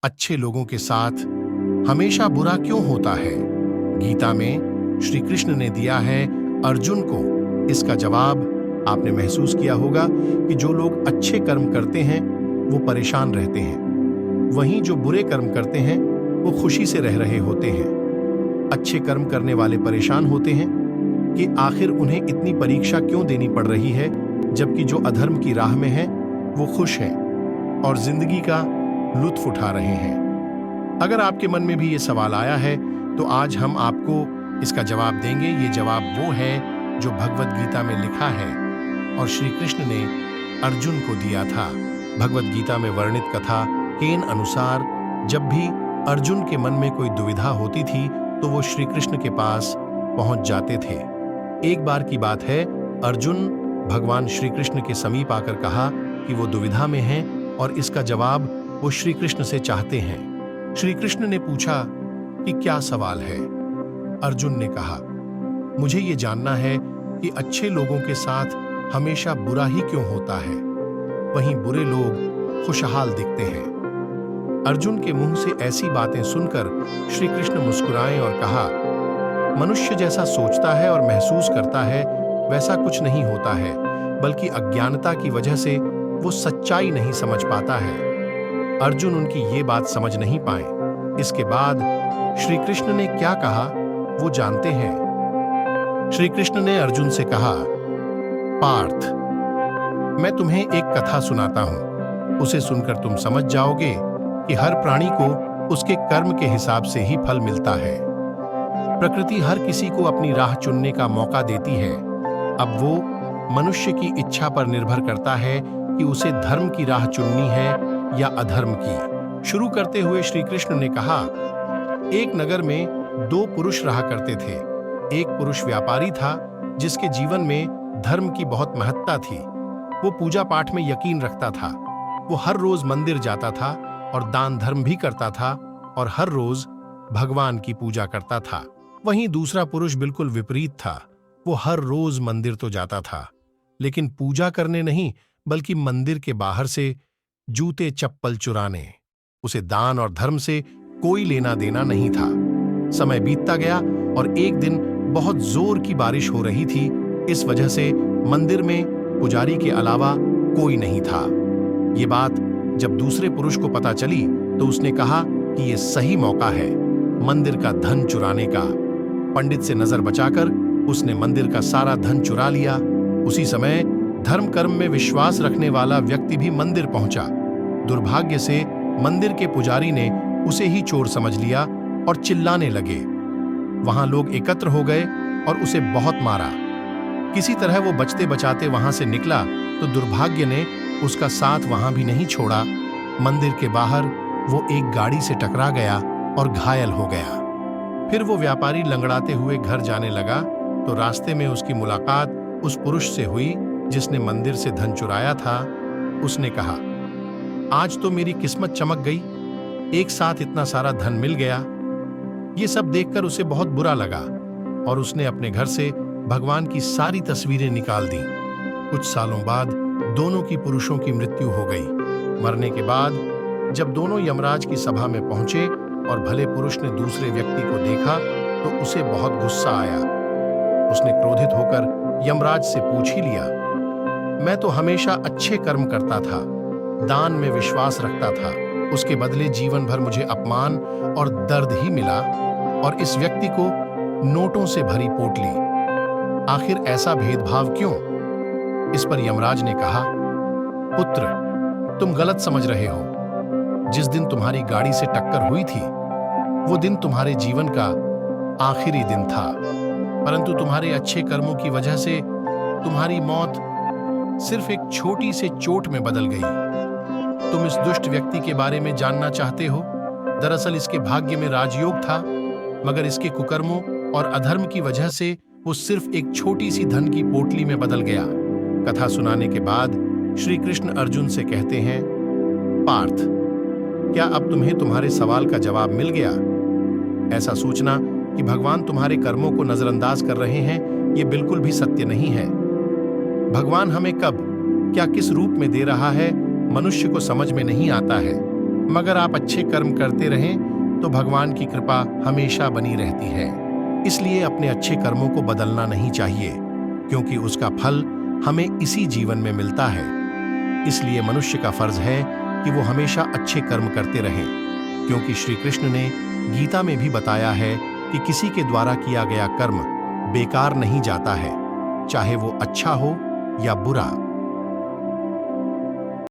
अच्छे लोगों के साथ हमेशा बुरा क्यों होता है? गीता में श्री कृष्ण ने दिया है अर्जुन को इसका जवाब। आपने महसूस किया होगा कि जो लोग अच्छे कर्म करते हैं वो परेशान रहते हैं, वहीं जो बुरे कर्म करते हैं वो खुशी से रह रहे होते हैं। अच्छे कर्म करने वाले परेशान होते हैं कि आखिर उन्हें इतनी परीक्षा क्यों देनी पड़ रही है, जबकि जो अधर्म की राह में हैं वो खुश हैं और जिंदगी का लुत्फ उठा रहे हैं। अगर आपके मन में भी ये सवाल आया है तो आज हम आपको इसका जवाब देंगे। ये जवाब वो है जो भगवद गीता में लिखा है और श्री कृष्ण ने अर्जुन को दिया था। भगवद गीता में वर्णित कथा के अनुसार जब भी अर्जुन के मन में कोई दुविधा होती थी तो वो श्री कृष्ण के पास पहुंच जाते थे। एक बार की बात है, अर्जुन भगवान श्री कृष्ण के समीप आकर कहा कि वो दुविधा में हैं और इसका जवाब वो श्री कृष्ण से चाहते हैं। श्री कृष्ण ने पूछा कि क्या सवाल है? अर्जुन ने कहा, मुझे ये जानना है कि अच्छे लोगों के साथ हमेशा बुरा ही क्यों होता है, वहीं बुरे लोग खुशहाल दिखते हैं। अर्जुन के मुंह से ऐसी बातें सुनकर श्री कृष्ण मुस्कुराए और कहा, मनुष्य जैसा सोचता है और महसूस करता है वैसा कुछ नहीं होता है, बल्कि अज्ञानता की वजह से वो सच्चाई नहीं समझ पाता है। अर्जुन उनकी ये बात समझ नहीं पाए। इसके बाद श्री कृष्ण ने क्या कहा वो जानते हैं। श्री कृष्ण ने अर्जुन से कहा, पार्थ, मैं तुम्हें एक कथा सुनाता हूं, उसे सुनकर तुम समझ जाओगे कि हर प्राणी को उसके कर्म के हिसाब से ही फल मिलता है। प्रकृति हर किसी को अपनी राह चुनने का मौका देती है। अब वो मनुष्य की इच्छा पर निर्भर करता है कि उसे धर्म की राह चुननी है या अधर्म की। शुरू करते हुए श्री कृष्ण ने कहा, एक नगर में दो पुरुष रहा करते थे। एक पुरुष व्यापारी था जिसके जीवन में धर्म की बहुत महत्ता थी। वो पूजा पाठ में यकीन रखता था। वो हर रोज मंदिर जाता था और दान धर्म भी करता था और हर रोज भगवान की पूजा करता था। वहीं दूसरा पुरुष बिल्कुल विपरीत था। वो हर रोज मंदिर तो जाता था, लेकिन पूजा करने नहीं, बल्कि मंदिर के बाहर से जूते चप्पल चुराने। उसे दान और धर्म से कोई लेना देना नहीं था। समय बीतता गया और एक दिन बहुत जोर की बारिश हो रही थी। इस वजह से मंदिर में पुजारी के अलावा कोई नहीं था। ये बात जब दूसरे पुरुष को पता चली तो उसने कहा कि यह सही मौका है मंदिर का धन चुराने का। पंडित से नजर बचाकर उसने मंदिर का सारा धन चुरा लिया। उसी समय धर्म कर्म में विश्वास रखने वाला व्यक्ति भी मंदिर पहुंचा। दुर्भाग्य से मंदिर के पुजारी ने उसे ही चोर समझ लिया और चिल्लाने लगे। वहां लोग एकत्र हो गए और उसे बहुत मारा। किसी तरह वो बचते बचाते वहां से निकला तो दुर्भाग्य ने उसका साथ वहां भी नहीं छोड़ा। मंदिर के बाहर वो एक गाड़ी से टकरा गया और घायल हो गया। फिर वो व्यापारी लंगड़ाते हुए घर जाने लगा तो रास्ते में उसकी मुलाकात उस पुरुष से हुई जिसने मंदिर से धन चुराया था। उसने कहा, आज तो मेरी किस्मत चमक गई, एक साथ इतना सारा धन मिल गया। ये सब देखकर उसे बहुत बुरा लगा और उसने अपने घर से भगवान की सारी तस्वीरें निकाल दी। कुछ सालों बाद दोनों की पुरुषों की मृत्यु हो गई। मरने के बाद जब दोनों यमराज की सभा में पहुंचे और भले पुरुष ने दूसरे व्यक्ति को देखा तो उसे बहुत गुस्सा आया। उसने क्रोधित होकर यमराज से पूछ ही लिया, मैं तो हमेशा अच्छे कर्म करता था, दान में विश्वास रखता था, उसके बदले जीवन भर मुझे अपमान और दर्द ही मिला और इस व्यक्ति को नोटों से भरी पोटली। आखिर ऐसा भेदभाव क्यों? इस पर यमराज ने कहा, पुत्र, तुम गलत समझ रहे हो। जिस दिन तुम्हारी गाड़ी से टक्कर हुई थी वो दिन तुम्हारे जीवन का आखिरी दिन था, परंतु तुम्हारे अच्छे कर्मों की वजह से तुम्हारी मौत सिर्फ एक छोटी से चोट में बदल गई। तुम इस दुष्ट व्यक्ति के बारे में जानना चाहते हो? दरअसल इसके भाग्य में राजयोग था, मगर इसके कुकर्मों और अधर्म की वजह से वो सिर्फ एक छोटी सी धन की पोटली में बदल गया। कथा सुनाने के बाद श्री कृष्ण अर्जुन से कहते हैं, पार्थ, क्या अब तुम्हें तुम्हारे सवाल का जवाब मिल गया? ऐसा सोचना कि भगवान तुम्हारे कर्मों को नजरअंदाज कर रहे हैं, ये बिल्कुल भी सत्य नहीं है। भगवान हमें कब क्या किस रूप में दे रहा है मनुष्य को समझ में नहीं आता है। मगर आप अच्छे कर्म करते रहें तो भगवान की कृपा हमेशा बनी रहती है। इसलिए अपने अच्छे कर्मों को बदलना नहीं चाहिए, क्योंकि उसका फल हमें इसी जीवन में मिलता है। इसलिए मनुष्य का फर्ज है कि वो हमेशा अच्छे कर्म करते रहें, क्योंकि श्री कृष्ण ने गीता में भी बताया है कि किसी के द्वारा किया गया कर्म बेकार नहीं जाता है, चाहे वो अच्छा हो या बुरा।